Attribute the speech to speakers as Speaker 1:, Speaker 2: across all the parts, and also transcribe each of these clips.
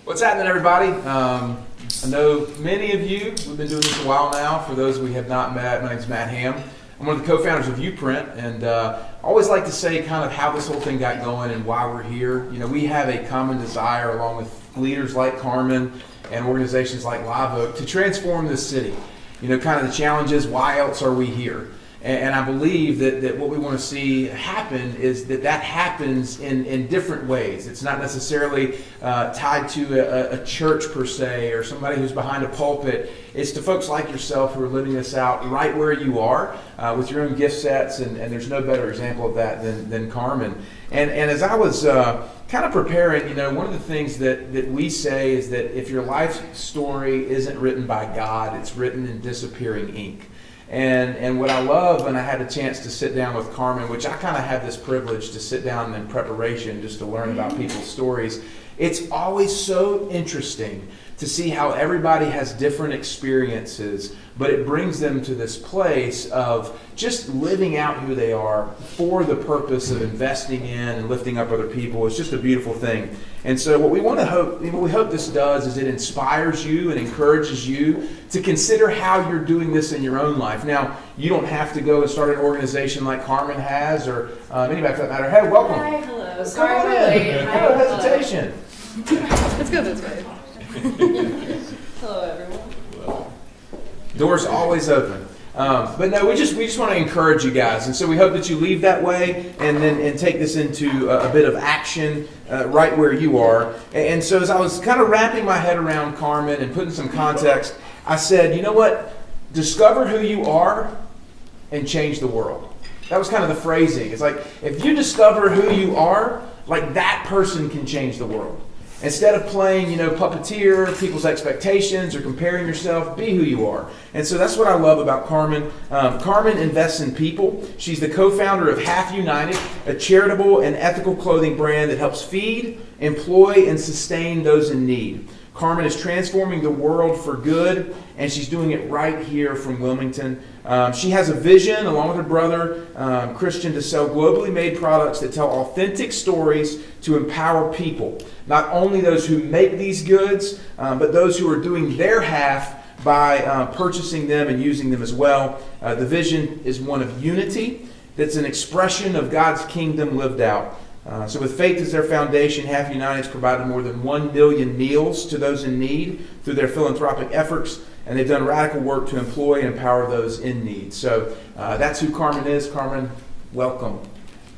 Speaker 1: What's happening, everybody? I know many of you, we've been doing this a while now. For those we have not met, my name's Matt Ham. I'm one of the co-founders of YouPrint, and I always like to say kind of how this whole thing got going and why we're here. You know, we have a common desire, along with leaders like Carmin and organizations like Live Oak, to transform this city. You know, kind of the challenge is, why else are we here? And I believe that what we want to see happen is that happens in different ways. It's not necessarily tied to a church per se, or somebody who's behind a pulpit. It's to folks like yourself who are living this out right where you are with your own gift sets, and there's no better example of that than Carmin. And as I was kind of preparing, you know, one of the things that we say is that if your life story isn't written by God, it's written in disappearing ink. And what I love when I had a chance to sit down with Carmin, which I kind of had this privilege to sit down in preparation just to learn about people's stories, it's always so interesting to see how everybody has different experiences, but it brings them to this place of just living out who they are for the purpose of investing in and lifting up other people. It's just a beautiful thing. And so what we hope this does is it inspires you and encourages you to consider how you're doing this in your own life. Now, you don't have to go and start an organization like Carmin has, or anybody for that matter. Hey, welcome.
Speaker 2: Hi, hello.
Speaker 1: Sorry for late. No hesitation.
Speaker 2: Let's go this way. Hello, everyone.
Speaker 1: Doors always open. But no, we just want to encourage you guys, and so we hope that you leave that way and take this into a bit of action right where you are. And so as I was kind of wrapping my head around Carmin and putting some context, I said, you know what? Discover who you are and change the world. That was kind of the phrasing. It's like, if you discover who you are, like, that person can change the world. Instead of playing, puppeteer, people's expectations, or comparing yourself, be who you are. And so that's what I love about Carmin. Carmin invests in people. She's the co-founder of Half United, a charitable and ethical clothing brand that helps feed, employ, and sustain those in need. Carmin is transforming the world for good, and she's doing it right here from Wilmington. She has a vision, along with her brother, Christian, to sell globally made products that tell authentic stories to empower people. Not only those who make these goods, but those who are doing their half by purchasing them and using them as well. The vision is one of unity that's an expression of God's kingdom lived out. So with faith as their foundation, Half United has provided more than 1 million meals to those in need through their philanthropic efforts, and they've done radical work to employ and empower those in need. So that's who Carmin is. Carmin, welcome.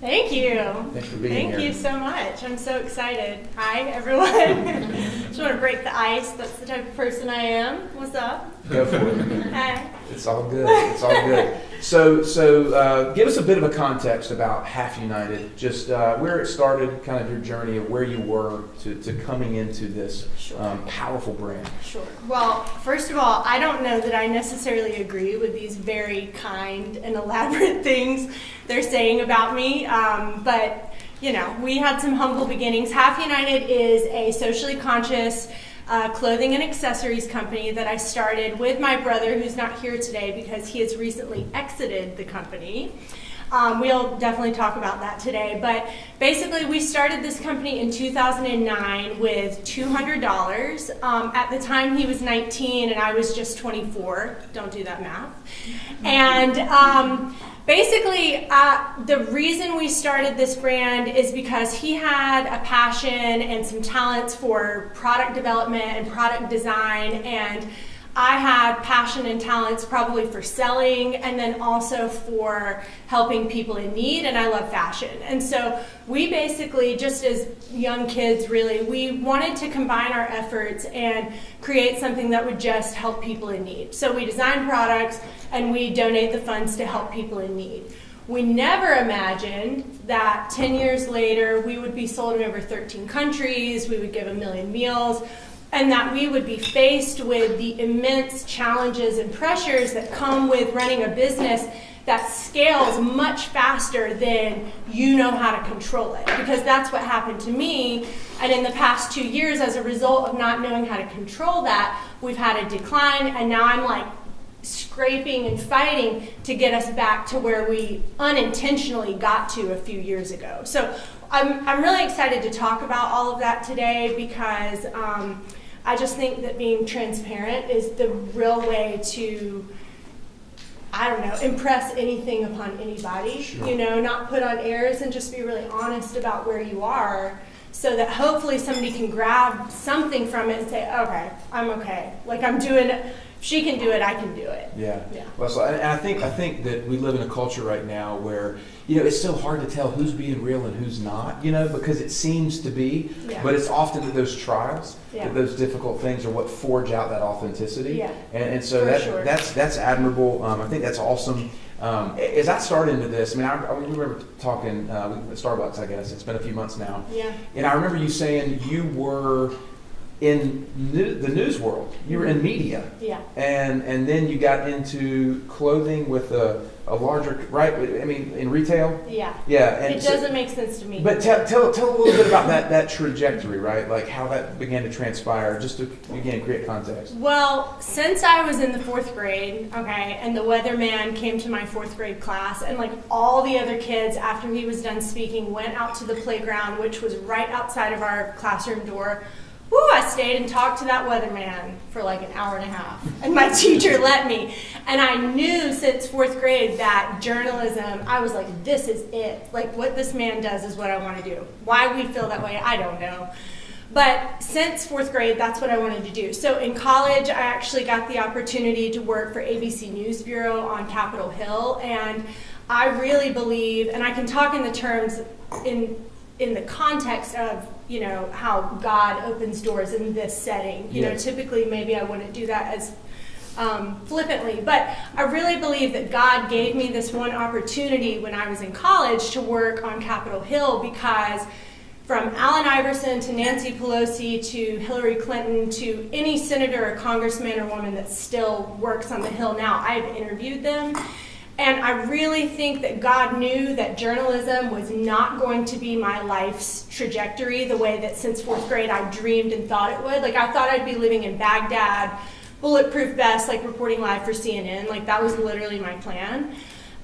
Speaker 3: Thank you.
Speaker 1: Thanks for being here.
Speaker 3: Thank you so much. I'm so excited. Hi, everyone. Just want to break the ice. That's the type of person I am. What's up?
Speaker 1: Go for it.
Speaker 3: Hi.
Speaker 1: It's all good. It's all good. So give us a bit of a context about Half United, just where it started, kind of your journey of where you were to coming into this powerful brand.
Speaker 3: Sure. Well, first of all, I don't know that I necessarily agree with these very kind and elaborate things they're saying about me, but we had some humble beginnings. Half United is a socially conscious clothing and accessories company that I started with my brother, who's not here today because he has recently exited the company. We'll definitely talk about that today, but basically we started this company in 2009 with $200. At the time he was 19 and I was just 24. Don't do that math. And basically, the reason we started this brand is because he had a passion and some talents for product development and product design, and I had passion and talents probably for selling and then also for helping people in need, and I love fashion. And so we basically, just as young kids really, we wanted to combine our efforts and create something that would just help people in need. So we design products and we donate the funds to help people in need. We never imagined that 10 years later we would be sold in over 13 countries, we would give 1 million meals, and that we would be faced with the immense challenges and pressures that come with running a business that scales much faster than you know how to control it. Because that's what happened to me. And in the past 2 years, as a result of not knowing how to control that, we've had a decline, and now I'm like scraping and fighting to get us back to where we unintentionally got to a few years ago. So I'm really excited to talk about all of that today because I just think that being transparent is the real way to, I don't know, impress anything upon anybody.
Speaker 1: Sure.
Speaker 3: You know, not put on airs and just be really honest about where you are, so that hopefully somebody can grab something from it and say, okay, I'm okay. Like I'm doing it. If she can do it, I can do it.
Speaker 1: Yeah.
Speaker 3: Yeah.
Speaker 1: Well, so, and I think that we live in a culture right now where, you know, it's so hard to tell who's being real and who's not, you know, because it seems to be,
Speaker 3: Yeah.
Speaker 1: but it's often that those trials,
Speaker 3: Yeah.
Speaker 1: that those difficult things are what forge out that authenticity.
Speaker 3: Yeah.
Speaker 1: And so
Speaker 3: For sure.
Speaker 1: that's admirable. I think that's awesome. As I started into this, I mean, I remember talking at Starbucks, I guess. It's been a few months now.
Speaker 3: Yeah.
Speaker 1: And I remember you saying you were in the news world. You were in media.
Speaker 3: Yeah.
Speaker 1: And then you got into clothing with a larger, right? I mean, in retail?
Speaker 3: Yeah.
Speaker 1: Yeah. And
Speaker 3: It
Speaker 1: so-
Speaker 3: doesn't make sense to me.
Speaker 1: But tell a little bit about that trajectory, right? Like how that began to transpire, just to, again, create context.
Speaker 3: Well, since I was in the 4th grade, okay, and the weatherman came to my 4th grade class, and like all the other kids, after he was done speaking, went out to the playground, which was right outside of our classroom door. Woo, I stayed and talked to that weatherman for like an hour and a half. And my teacher let me. And I knew since 4th grade that journalism, I was like, this is it. Like what this man does is what I want to do. Why we feel that way, I don't know. But since 4th grade, that's what I wanted to do. So in college, I actually got the opportunity to work for ABC News Bureau on Capitol Hill. And I really believe, and I can talk in the terms in the context of, you know, how God opens doors in this setting. You know, typically maybe I wouldn't do that as flippantly, but I really believe that God gave me this one opportunity when I was in college to work on Capitol Hill, because from Allen Iverson to Nancy Pelosi to Hillary Clinton to any senator or congressman or woman that still works on the Hill now, I've interviewed them. And I really think that God knew that journalism was not going to be my life's trajectory the way that since 4th grade I dreamed and thought it would. Like I thought I'd be living in Baghdad, bulletproof vest, like reporting live for CNN. Like that was literally my plan.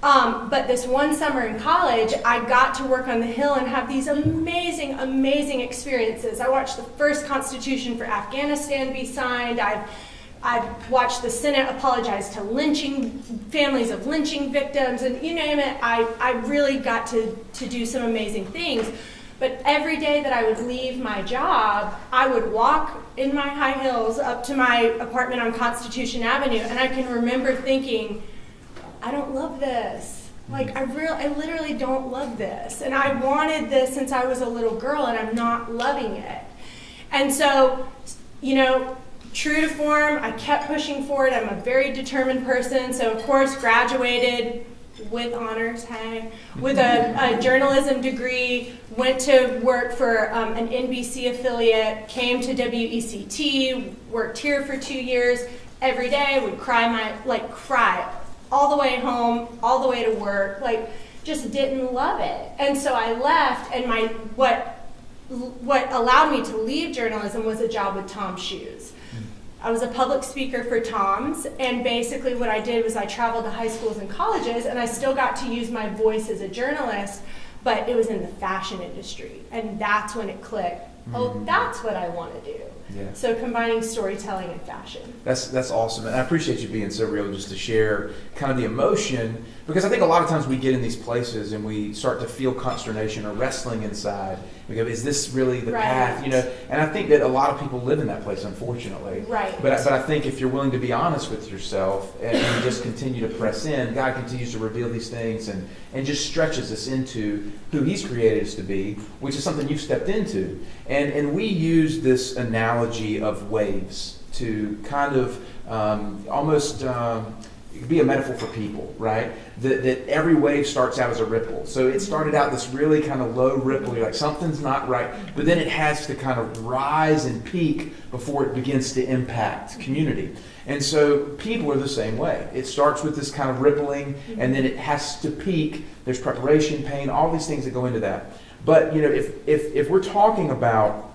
Speaker 3: But this one summer in college, I got to work on the Hill and have these amazing, amazing experiences. I watched the first Constitution for Afghanistan be signed. I've watched the Senate apologize to families of lynching victims, and you name it, I really got to do some amazing things. But every day that I would leave my job, I would walk in my high heels up to my apartment on Constitution Avenue, and I can remember thinking, I don't love this. Like, I literally don't love this. And I wanted this since I was a little girl, and I'm not loving it. And so, you know, true to form, I kept pushing forward. I'm a very determined person. So, of course, graduated with honors, with a journalism degree, went to work for an NBC affiliate, came to WECT, worked here for 2 years. Every day would cry all the way home, all the way to work, like just didn't love it. And so I left, and what allowed me to leave journalism was a job with Tom's Shoes. I was a public speaker for Tom's, and basically what I did was I traveled to high schools and colleges, and I still got to use my voice as a journalist, but it was in the fashion industry, and that's when it clicked. Oh, that's what I want to do.
Speaker 1: Yeah.
Speaker 3: So combining storytelling and fashion.
Speaker 1: That's awesome, and I appreciate you being so real just to share kind of the emotion, because I think a lot of times we get in these places and we start to feel consternation or wrestling inside. We go, is this really the path? You know, and I think that a lot of people live in that place, unfortunately.
Speaker 3: Right.
Speaker 1: But I think if you're willing to be honest with yourself and just continue to press in, God continues to reveal these things and just stretches us into who He's created us to be, which is something you've stepped into. And we use this analogy of waves to kind of almost it could be a metaphor for people, right? That every wave starts out as a ripple. So it started out this really kind of low ripple. You're like, something's not right. But then it has to kind of rise and peak before it begins to impact community. And so people are the same way. It starts with this kind of rippling, and then it has to peak. There's preparation, pain, all these things that go into that. But, you know, if we're talking about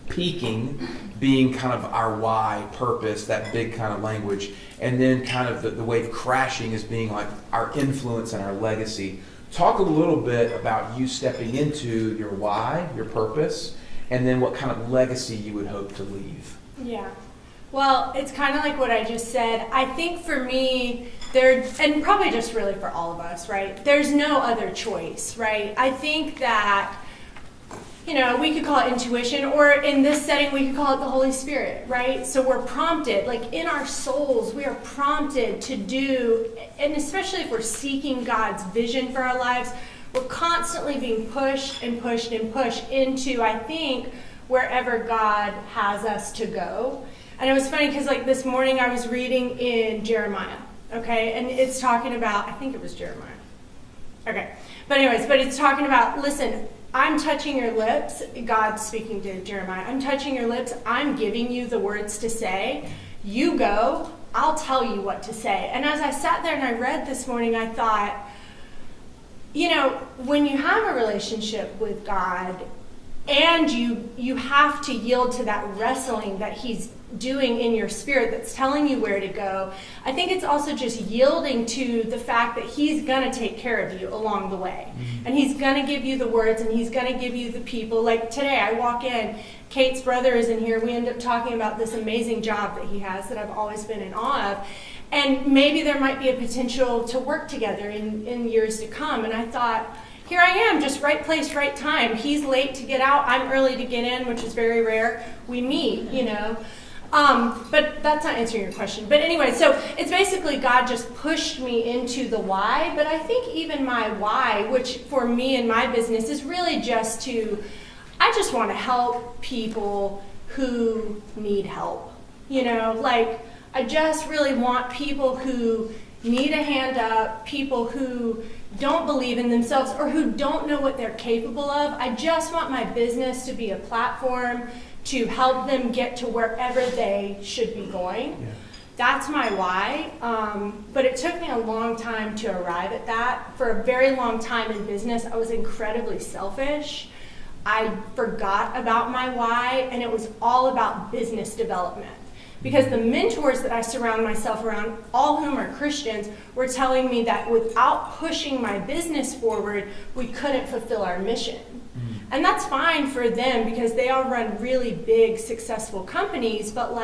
Speaker 1: peaking being kind of our why, purpose, that big kind of language, and then kind of the wave crashing as being like our influence and our legacy, Talk a little bit about you stepping into your why, your purpose, and then what kind of legacy you would hope to leave.
Speaker 3: Yeah. Well, it's kind of like what I just said. I think for me, and probably just really for all of us, right? There's no other choice, right? I think that, we could call it intuition, or in this setting, we could call it the Holy Spirit, right? So we're prompted, like in our souls, we are prompted to do, and especially if we're seeking God's vision for our lives, we're constantly being pushed and pushed and pushed into, I think, wherever God has us to go. And it was funny because like this morning I was reading in Jeremiah, okay? And it's talking about, I think it was Jeremiah. Okay. But it's talking about, listen, I'm touching your lips. God's speaking to Jeremiah. I'm touching your lips. I'm giving you the words to say. You go. I'll tell you what to say. And as I sat there and I read this morning, I thought, when you have a relationship with God and you have to yield to that wrestling that he's doing in your spirit that's telling you where to go, I think it's also just yielding to the fact that he's going to take care of you along the way. Mm-hmm. And he's going to give you the words and he's going to give you the people. Like today I walk in, Kate's brother is in here. We end up talking about this amazing job that he has that I've always been in awe of. And maybe there might be a potential to work together in years to come. And I thought, here I am, just right place, right time. He's late to get out. I'm early to get in, which is very rare. We meet, But that's not answering your question. But anyway, so it's basically God just pushed me into the why. But I think even my why, which for me and my business is really just I just want to help people who need help. I just really want people who need a hand up, people who don't believe in themselves or who don't know what they're capable of. I just want my business to be a platform to help them get to wherever they should be going. Yeah. That's my why. But it took me a long time to arrive at that. For a very long time in business, I was incredibly selfish. I forgot about my why, and it was all about business development. Because the mentors that I surround myself around, all whom are Christians, were telling me that without pushing my business forward, we couldn't fulfill our mission. Mm-hmm. And that's fine for them because they all run really big, successful companies. But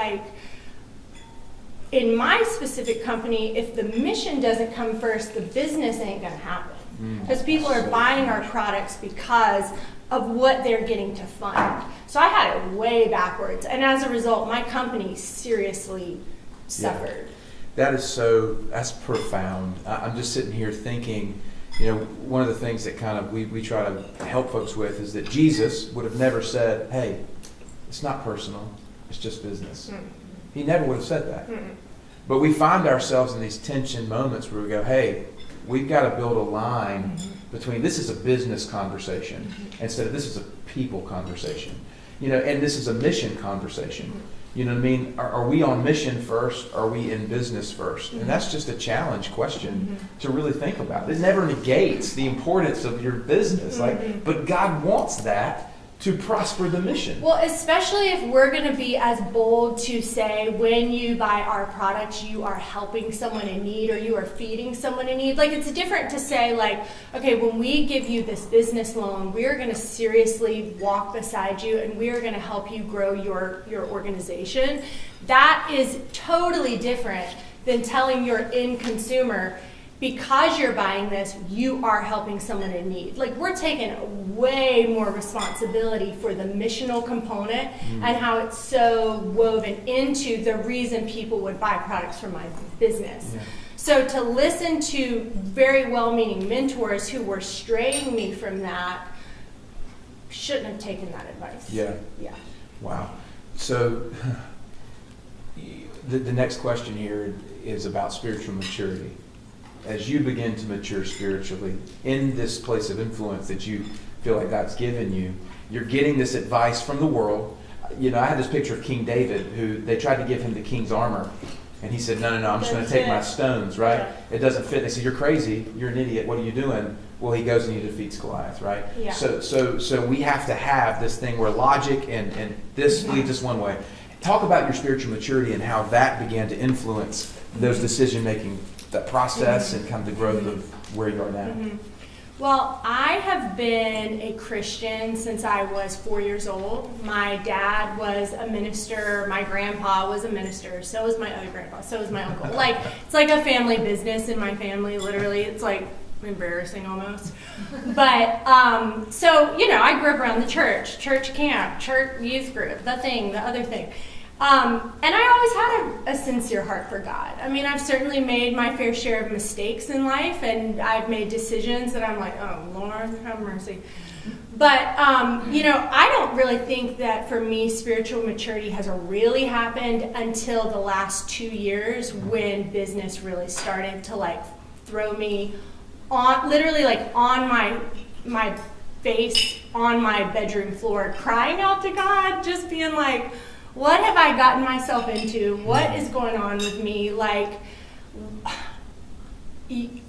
Speaker 3: in my specific company, if the mission doesn't come first, the business ain't going to happen. Because people are buying our products because of what they're getting to fund. So I had it way backwards. And as a result, my company seriously suffered.
Speaker 1: Yeah. That's profound. I'm just sitting here thinking, one of the things that kind of we try to help folks with is that Jesus would have never said, hey, it's not personal, it's just business. Mm-hmm. He never would have said that. Mm-hmm. But we find ourselves in these tension moments where we go, hey, we've got to build a line between this is a business conversation instead of this is a people conversation. And this is a mission conversation. You know what I mean? Are we on mission first? Are we in business first? And that's just a challenge question to really think about. It never negates the importance of your business. But God wants that to prosper the mission.
Speaker 3: Well, especially if we're going to be as bold to say when you buy our products, you are helping someone in need or you are feeding someone in need. It's different to say okay, when we give you this business loan, we're going to seriously walk beside you and we are going to help you grow your organization. That is totally different than telling your end consumer, because you're buying this, you are helping someone in need. We're taking way more responsibility for the missional component and how it's so woven into the reason people would buy products from my business. Yeah. So to listen to very well-meaning mentors who were straying me from that, shouldn't have taken that advice.
Speaker 1: Yeah.
Speaker 3: Yeah.
Speaker 1: Wow. So the next question here is about spiritual maturity. As you begin to mature spiritually in this place of influence that you feel like God's given you, you're getting this advice from the world. I had this picture of King David, who they tried to give him the king's armor. And he said, no, I'm just going to take my stones, right? Yeah. It doesn't fit. They said, you're crazy. You're an idiot. What are you doing? Well, he goes and he defeats Goliath, right? Yeah. So we have to have this thing where logic and this leads us one way. Talk about your spiritual maturity and how that began to influence those decision-making, that process and kind of the growth of where you are now.
Speaker 3: Well, I have been a Christian since I was 4 years old. My dad was a minister. My grandpa was a minister. So was my other grandpa. So was my uncle. Like, it's like a family business in my family, literally. It's like embarrassing almost. But, so, you know, I grew up around the church camp, church youth group, the thing, the other thing. And I always had a sincere heart for God. I mean, I've certainly made my fair share of mistakes in life, and I've made decisions that I'm like, oh, Lord, have mercy. But, you know, I don't really think that for me, spiritual maturity has really happened until the last 2 years when business really started to, like, throw me on, literally, like, on my face, on my bedroom floor, crying out to God, just being like, what have I gotten myself into? What is going on with me? Like,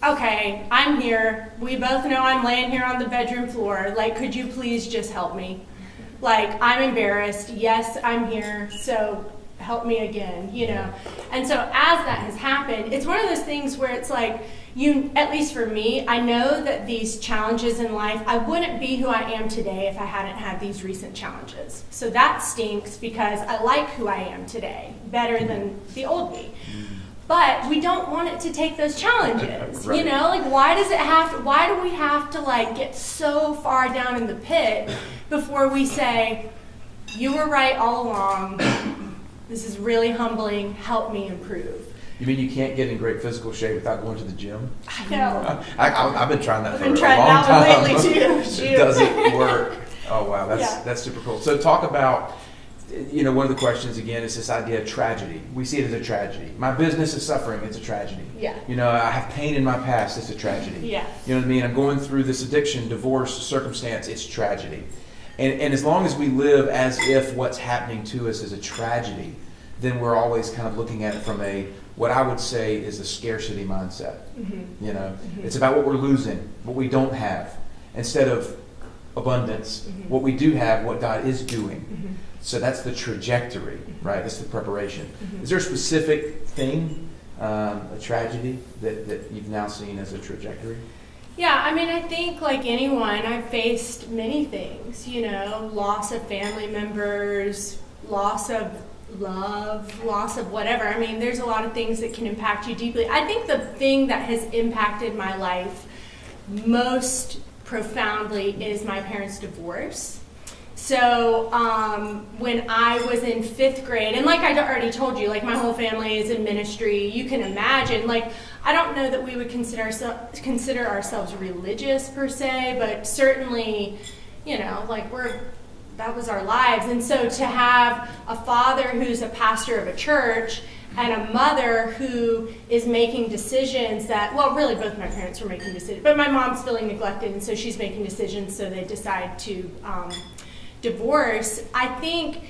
Speaker 3: okay, I'm here. We both know I'm laying here on the bedroom floor. Like, could you please just help me? Like, I'm embarrassed. Yes, I'm here. So help me again, you know? And so as that has happened, it's one of those things where it's like, at least for me, I know that these challenges in life, I wouldn't be who I am today if I hadn't had these recent challenges. So that stinks because I like who I am today better than the old me. But we don't want it to take those challenges,
Speaker 1: Right.
Speaker 3: you know? Like, why do we have to, like, get so far down in the pit before we say, you were right all along, this is really humbling, help me improve?
Speaker 1: You mean you can't get in great physical shape without going to the gym?
Speaker 3: I know.
Speaker 1: I've been trying that
Speaker 3: I've
Speaker 1: for
Speaker 3: been
Speaker 1: a
Speaker 3: trying
Speaker 1: long
Speaker 3: that
Speaker 1: time.
Speaker 3: one lately too. Shoot.
Speaker 1: It doesn't work. Oh wow,
Speaker 3: Yeah.
Speaker 1: that's super cool. So talk about, you know, one of the questions again is this idea of tragedy. We see it as a tragedy. My business is suffering, it's a tragedy.
Speaker 3: Yeah.
Speaker 1: You know, I have pain in my past, it's a tragedy.
Speaker 3: Yeah.
Speaker 1: You know what I mean? I'm going through this addiction, divorce, circumstance, it's tragedy. And as long as we live as if what's happening to us is a tragedy, then we're always kind of looking at it from what I would say is a scarcity mindset.
Speaker 3: Mm-hmm.
Speaker 1: You know, it's about what we're losing, what we don't have, instead of abundance,
Speaker 3: Mm-hmm.
Speaker 1: what we do have, what God is doing.
Speaker 3: Mm-hmm.
Speaker 1: So that's the trajectory, right? That's the preparation.
Speaker 3: Mm-hmm.
Speaker 1: Is there a specific thing, a tragedy that you've now seen as a trajectory?
Speaker 3: Yeah, I mean, I think like anyone, I've faced many things, you know, loss of family members, loss of love, loss of whatever. I mean, there's a lot of things that can impact you deeply. I think the thing that has impacted my life most profoundly is my parents' divorce. So when I was in 5th grade, and like I already told you, like my whole family is in ministry, you can imagine, like I don't know that we would consider ourselves religious per se, but certainly, you know, like that was our lives. And so to have a father who's a pastor of a church and a mother who is making decisions that, well, really both my parents were making decisions, but my mom's feeling neglected, and so she's making decisions, so they decide to divorce. I think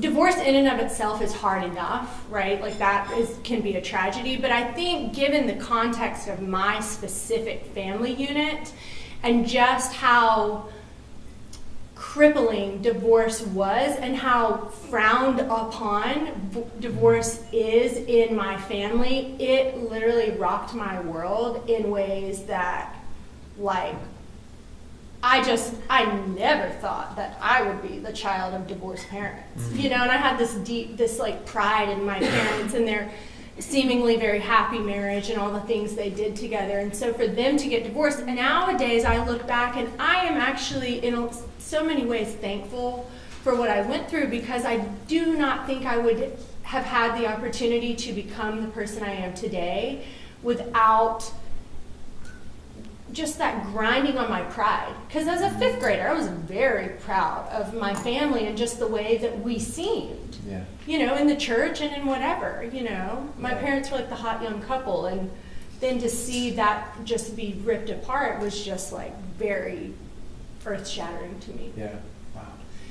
Speaker 3: divorce in and of itself is hard enough, right? Like that can be a tragedy, but I think given the context of my specific family unit and just how crippling divorce was and how frowned upon divorce is in my family, it literally rocked my world in ways that, like, I never thought that I would be the child of divorced parents,
Speaker 1: Mm-hmm.
Speaker 3: you know, and I had this like pride in my parents and their seemingly very happy marriage and all the things they did together. And so for them to get divorced, and nowadays I look back and I am actually in so many ways thankful for what I went through, because I do not think I would have had the opportunity to become the person I am today without just that grinding on my pride. Because as a 5th grader, I was very proud of my family and just the way that we seemed.
Speaker 1: Yeah.
Speaker 3: You know, in the church and in whatever, you know. My
Speaker 1: Yeah.
Speaker 3: parents were like the hot young couple, and then to see that just be ripped apart was just like very earth-shattering to me.
Speaker 1: Yeah. Wow.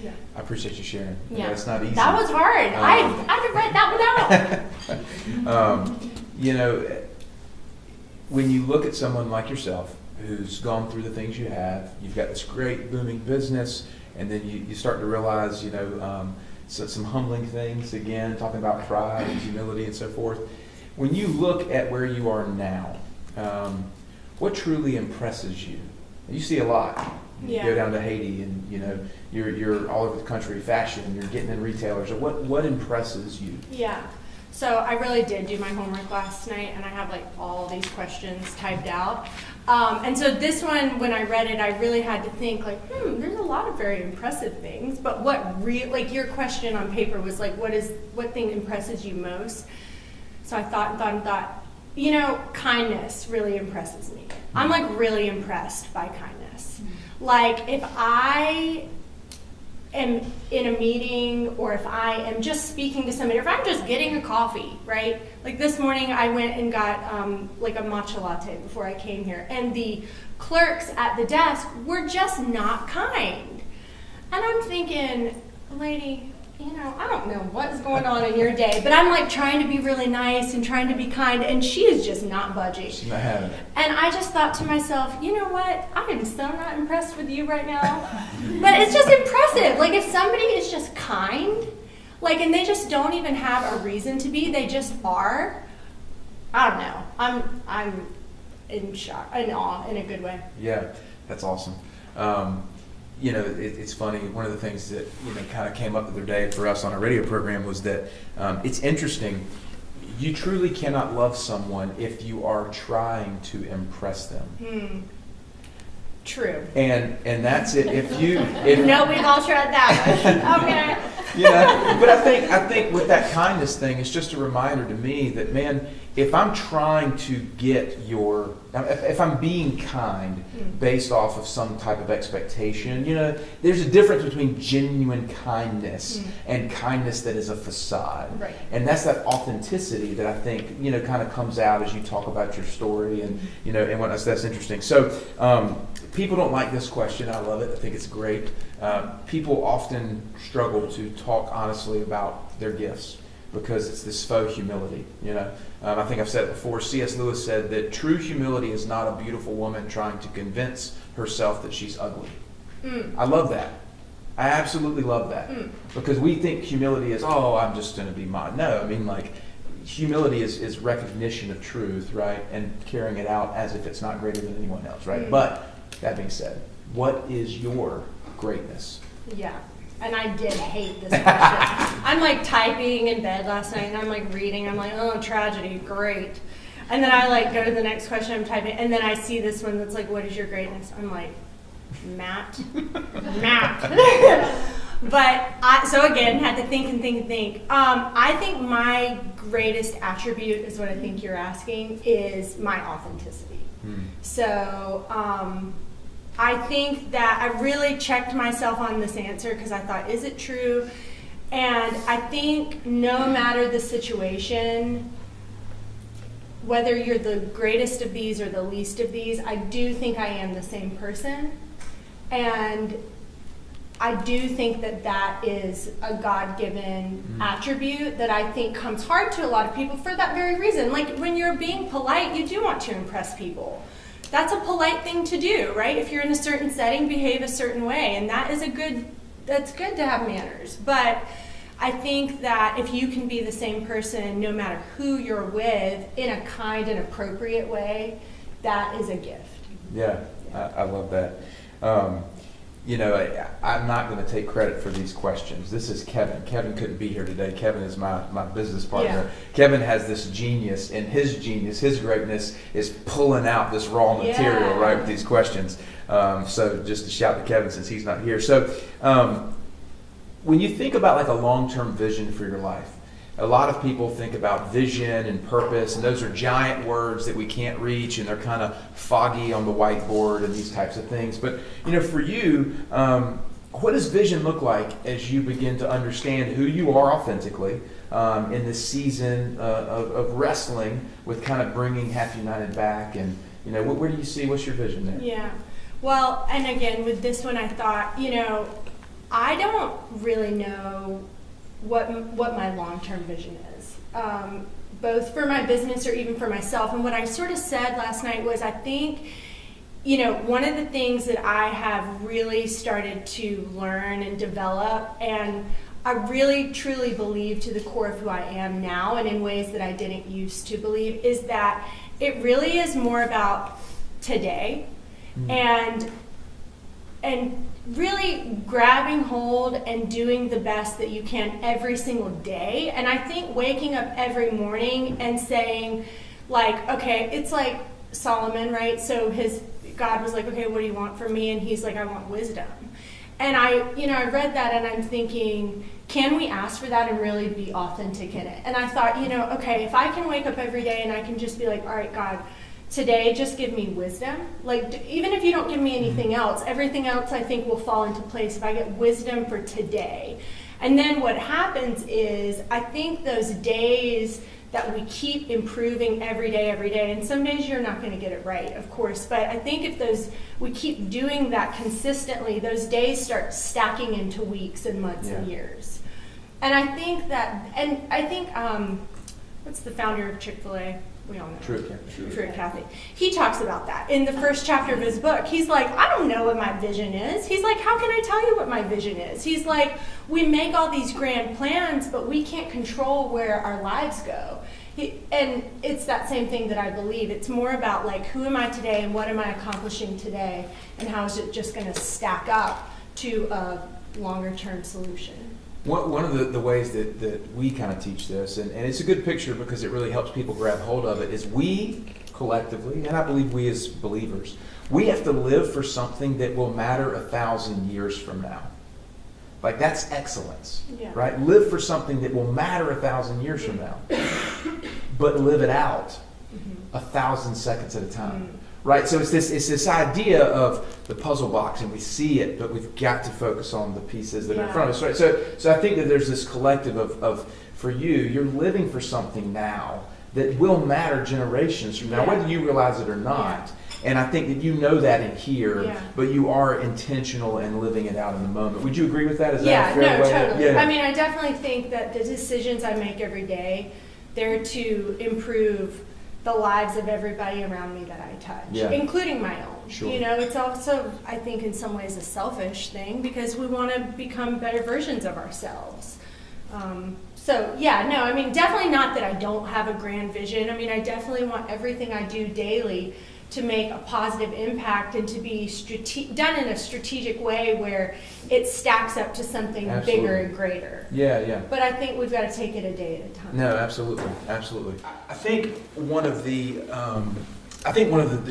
Speaker 3: Yeah.
Speaker 1: I appreciate you sharing.
Speaker 3: Yeah.
Speaker 1: It's not easy.
Speaker 3: That was hard. I had to write that one out.
Speaker 1: You know, when you look at someone like yourself who's gone through the things you have, you've got this great booming business, and then you start to realize, you know, some humbling things, again, talking about pride and humility and so forth. When you look at where you are now, what truly impresses you You see a lot. You
Speaker 3: Yeah.
Speaker 1: go down to Haiti, and you're all over the country, fashion. You're getting in retailers. What impresses you?
Speaker 3: Yeah. So I really did do my homework last night, and I have like all these questions typed out. And so this one, when I read it, I really had to think like, there's a lot of very impressive things, but like your question on paper was like, what thing impresses you most? So I thought, kindness really impresses me. I'm like really impressed by kindness. Like if I am in a meeting, or if I am just speaking to somebody, or if I'm just getting a coffee, right? Like this morning I went and got like a matcha latte before I came here, and the clerks at the desk were just not kind. And I'm thinking, lady, I don't know what's going on in your day, but I'm like trying to be really nice and trying to be kind, and she is just not budging.
Speaker 1: She's not having it.
Speaker 3: And I just thought to myself, you know what? I am so not impressed with you right now. But it's just impressive. Like if somebody is just kind, like, and they just don't even have a reason to be, they just are. I don't know. I'm in shock, in awe, in a good way.
Speaker 1: Yeah, that's awesome. It's funny. One of the things that kind of came up the other day for us on our radio program was that it's interesting. You truly cannot love someone if you are trying to impress them.
Speaker 3: True.
Speaker 1: And that's it.
Speaker 3: No, we've all tried that. Okay.
Speaker 1: But I think with that kindness thing, it's just a reminder to me that, man, if I'm trying to get if I'm being kind based off of some type of expectation, there's a difference between genuine kindness and kindness that is a facade.
Speaker 3: Right.
Speaker 1: And that's that authenticity that I think, kind of comes out as you talk about your story and, and whatnot. So that's interesting. So, people don't like this question. I love it. I think it's great. People often struggle to talk honestly about their gifts because it's this faux humility, I think I've said it before. C.S. Lewis said that true humility is not a beautiful woman trying to convince herself that she's ugly. I love that. I absolutely love that. Because we think humility is, I'm just going to be mine. No, I mean, like, humility is recognition of truth, right? And carrying it out as if it's not greater than anyone else, right? But that being said, what is your greatness?
Speaker 3: Yeah. And I did hate this question. I'm like typing in bed last night, and I'm like reading. I'm like, oh, tragedy, great. And then I like go to the next question I'm typing, and then I see this one that's like, what is your greatness? I'm like, Matt. But so again, had to think and think and think. I think my greatest attribute is what I think you're asking, is my authenticity. So I think that I really checked myself on this answer because I thought, is it true? And I think no matter the situation, whether you're the greatest of these or the least of these, I do think I am the same person. And I do think that is a God-given attribute that I think comes hard to a lot of people for that very reason. Like when you're being polite, you do want to impress people. That's a polite thing to do, right? If you're in a certain setting, behave a certain way, and that's good to have manners. But I think that if you can be the same person no matter who you're with in a kind and appropriate way, that is a gift.
Speaker 1: Yeah. I love that. I'm not going to take credit for these questions. This is Kevin. Kevin couldn't be here today. Kevin is my business partner.
Speaker 3: Yeah.
Speaker 1: Kevin has this genius, and his genius, his greatness is pulling out this raw material, right, with these questions. So just to shout to Kevin since he's not here. So when you think about like a long-term vision for your life, a lot of people think about vision and purpose, and those are giant words that we can't reach, and they're kind of foggy on the whiteboard and these types of things. But, for you, what does vision look like as you begin to understand who you are authentically in this season of wrestling with kind of bringing Half United back? And, where do you see, what's your vision there?
Speaker 3: Yeah. Well, and again, with this one, I thought, I don't really know what my long-term vision is, both for my business or even for myself. And what I sort of said last night was, I think, one of the things that I have really started to learn and develop, and I really truly believe to the core of who I am now, and in ways that I didn't used to believe, is that it really is more about today and really grabbing hold and doing the best that you can every single day. And I think waking up every morning and saying, like, okay, it's like Solomon, right? So God was like, okay, what do you want from me? And he's like, I want wisdom. And I read that and I'm thinking, can we ask for that and really be authentic in it? And I thought, okay, if I can wake up every day and I can just be like, all right, God, today just give me wisdom. Like, even if you don't give me anything else, everything else I think will fall into place if I get wisdom for today. And then what happens is, I think those days that we keep improving every day, and some days you're not going to get it right, of course, but I think if we keep doing that consistently, those days start stacking into weeks and months and years. And I think what's the founder of Chick-fil-A? We all know. Truett Cathy. He talks about that in the first chapter of his book. He's like, I don't know what my vision is. He's like, how can I tell you what my vision is? He's like, we make all these grand plans, but we can't control where our lives go. And it's that same thing that I believe. It's more about, like, who am I today and what am I accomplishing today, and how is it just going to stack up to a longer term solution.
Speaker 1: One of the ways that we kind of teach this, and it's a good picture because it really helps people grab hold of it, is we collectively, and I believe we as believers, we have to live for something that will matter 1,000 years from now. Like, that's excellence, right? Live for something that will matter 1,000 years from now, but live it out 1,000 seconds at a time. Right, so it's this idea of the puzzle box, and we see it, but we've got to focus on the pieces that are in front of us. Right, so I think that there's this collective of for you're living for something now that will matter generations from now, whether you realize it or not. And I think that you know that in here, but you are intentional and living it out in the moment. Would you agree with that? Is that a fair way?
Speaker 3: Totally.
Speaker 1: Yeah.
Speaker 3: I mean, I definitely think that the decisions I make every day, they're to improve the lives of everybody around me that I touch, including my own.
Speaker 1: Sure.
Speaker 3: It's also, I think, in some ways a selfish thing because we want to become better versions of ourselves. I mean, definitely not that I don't have a grand vision. I mean, I definitely want everything I do daily to make a positive impact and to be done in a strategic way where it stacks up to something bigger and greater.
Speaker 1: Yeah.
Speaker 3: But I think we've got to take it a day at a time.
Speaker 1: No, absolutely. I think one of the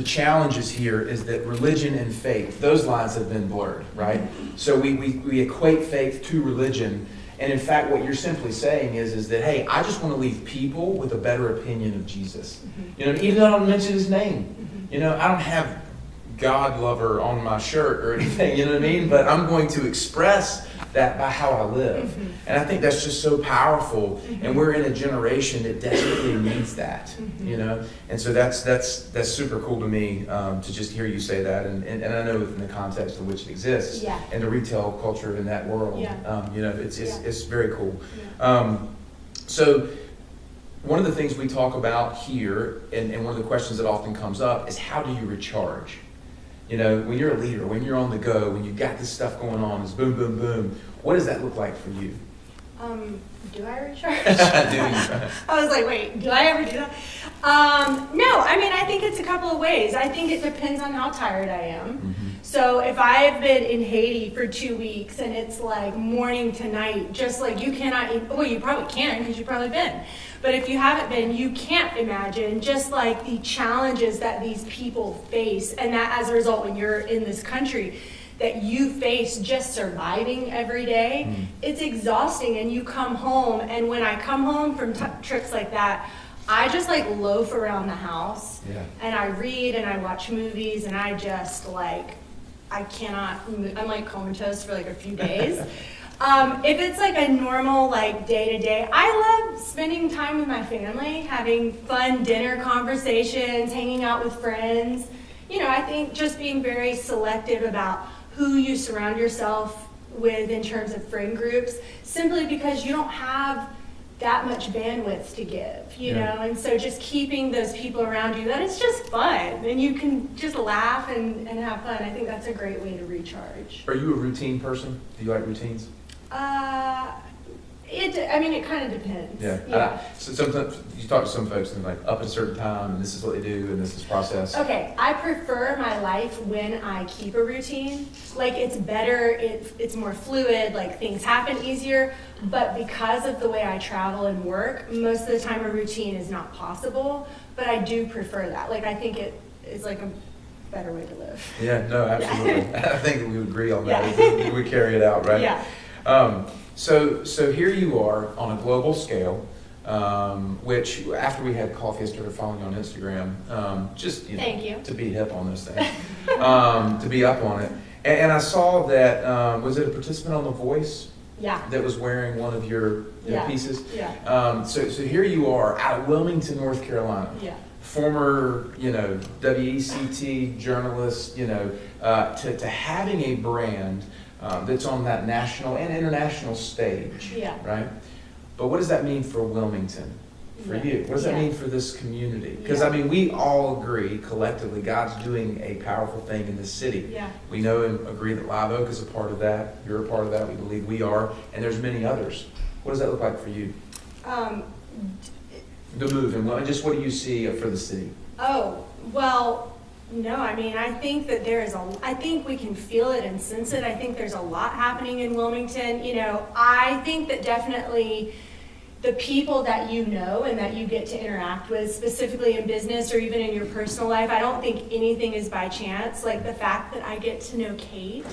Speaker 1: challenges here is that religion and faith, those lines have been blurred, right? So we equate faith to religion. And in fact, what you're simply saying is that, hey, I just want to leave people with a better opinion of Jesus. Even though I don't mention his name. I don't have God lover on my shirt or anything, you know what I mean? But I'm going to express that by how I live. And I think that's just so powerful. And we're in a generation that desperately needs that, And so that's super cool to me to just hear you say that. And I know within the context in which it exists and the retail culture in that world, it's very cool. So one of the things we talk about here, and one of the questions that often comes up, is how do you recharge? When you're a leader, when you're on the go, when you've got this stuff going on, it's boom, boom, boom, what does that look like for you?
Speaker 3: Do I recharge?
Speaker 1: Do you?
Speaker 3: I was like, wait, do I ever do that? No, I mean, I think it's a couple of ways. I think it depends on how tired I am. So if I've been in Haiti for 2 weeks and it's like morning to night, just like you cannot eat, well, you probably can because you've probably been. But if you haven't been, you can't imagine just like the challenges that these people face. And that as a result, when you're in this country, that you face just surviving every day, it's exhausting. And you come home, and when I come home from trips like that, I just like loaf around the house and I read and I watch movies and I just like, I cannot move. I'm like comatose for like a few days. If it's like a normal like day to day, I love spending time with my family, having fun dinner conversations, hanging out with friends. I think just being very selective about who you surround yourself with in terms of friend groups, simply because you don't have that much bandwidth to give, and so just keeping those people around you that it's just fun and you can just laugh and have fun. I think that's a great way to recharge.
Speaker 1: Are you a routine person? Do you like routines?
Speaker 3: I mean, it kind of depends.
Speaker 1: Yeah. So sometimes you talk to some folks and like up at a certain time, and this is what they do, and this is process.
Speaker 3: Okay, I prefer my life when I keep a routine. Like, it's better, it's more fluid, like things happen easier. But because of the way I travel and work, most of the time a routine is not possible. But I do prefer that. Like, I think it's like a better way to live.
Speaker 1: Yeah, no, absolutely. I think we would agree on that.
Speaker 3: Yeah.
Speaker 1: We carry it out, right?
Speaker 3: Yeah.
Speaker 1: So here you are on a global scale, which after we had coffee, I started following you on Instagram, just
Speaker 3: Thank you.
Speaker 1: to be hip on those things, to be up on it. And I saw that, was it a participant on The Voice?
Speaker 3: Yeah.
Speaker 1: That was wearing one of your
Speaker 3: Yeah.
Speaker 1: pieces?
Speaker 3: Yeah.
Speaker 1: So here you are out of Wilmington, North Carolina.
Speaker 3: Yeah.
Speaker 1: Former, WECT journalist, to having a brand that's on that national and international stage,
Speaker 3: Yeah.
Speaker 1: right? But what does that mean for Wilmington, for
Speaker 3: Yeah.
Speaker 1: you? What does that
Speaker 3: Yeah.
Speaker 1: mean for this community? Because,
Speaker 3: Yeah.
Speaker 1: I mean, we all agree collectively God's doing a powerful thing in this city.
Speaker 3: Yeah.
Speaker 1: We know and agree that Live Oak is a part of that. You're a part of that. We believe we are. And there's many others. What does that look like for you? The move, and just what do you see for the city?
Speaker 3: Oh, well, no, I mean, I think that I think we can feel it and sense it. I think there's a lot happening in Wilmington. I think that definitely the people that you know and that you get to interact with, specifically in business or even in your personal life, I don't think anything is by chance. Like the fact that I get to know Kate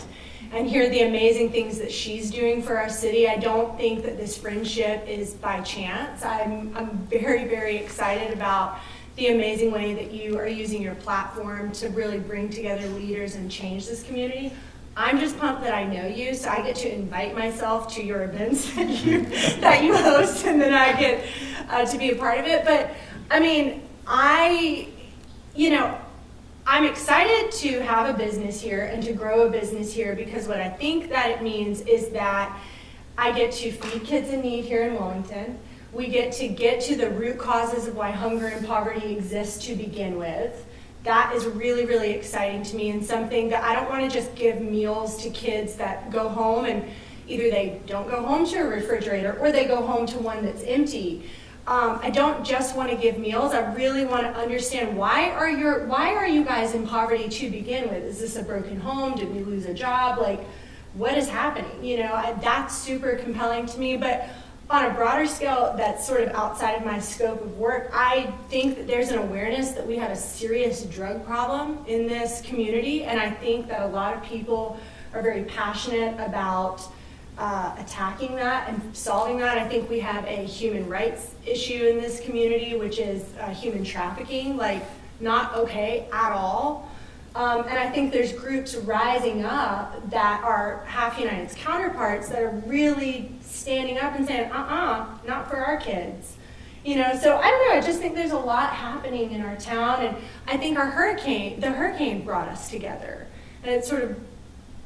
Speaker 3: and hear the amazing things that she's doing for our city, I don't think that this friendship is by chance. I'm very, very excited about the amazing way that you are using your platform to really bring together leaders and change this community. I'm just pumped that I know you, so I get to invite myself to your events that you host, and then I get to be a part of it. But I mean, I'm excited to have a business here and to grow a business here, because what I think that it means is that I get to feed kids in need here in Wilmington. We get to the root causes of why hunger and poverty exist to begin with. That is really, really exciting to me, and something that I don't want to just give meals to kids that go home and either they don't go home to a refrigerator or they go home to one that's empty. I don't just want to give meals. I really want to understand why are you guys in poverty to begin with? Is this a broken home? Did we lose a job? Like, what is happening? That's super compelling to me. But on a broader scale that's sort of outside of my scope of work, I think that there's an awareness that we have a serious drug problem in this community, and I think that a lot of people are very passionate about attacking that and solving that. I think we have a human rights issue in this community, which is human trafficking, like not okay at all. And I think there's groups rising up that are Half United's counterparts that are really standing up and saying, not for our kids. So I don't know, I just think there's a lot happening in our town, and I think the hurricane brought us together, and it sort of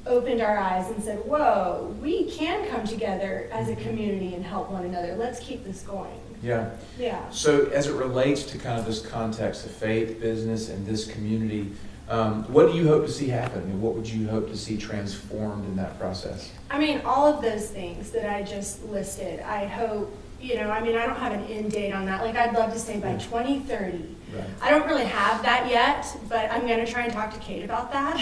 Speaker 3: opened our eyes and said, whoa, we can come together as a community and help one another. Let's keep this going.
Speaker 1: Yeah.
Speaker 3: Yeah.
Speaker 1: So as it relates to kind of this context of faith, business, and this community, what do you hope to see happen? And what would you hope to see transformed in that process? I
Speaker 3: mean, all of those things that I just listed, I hope, I don't have an end date on that. Like, I'd love to say by 2030. Right. I don't really have that yet, but I'm going to try and talk to Kate about that.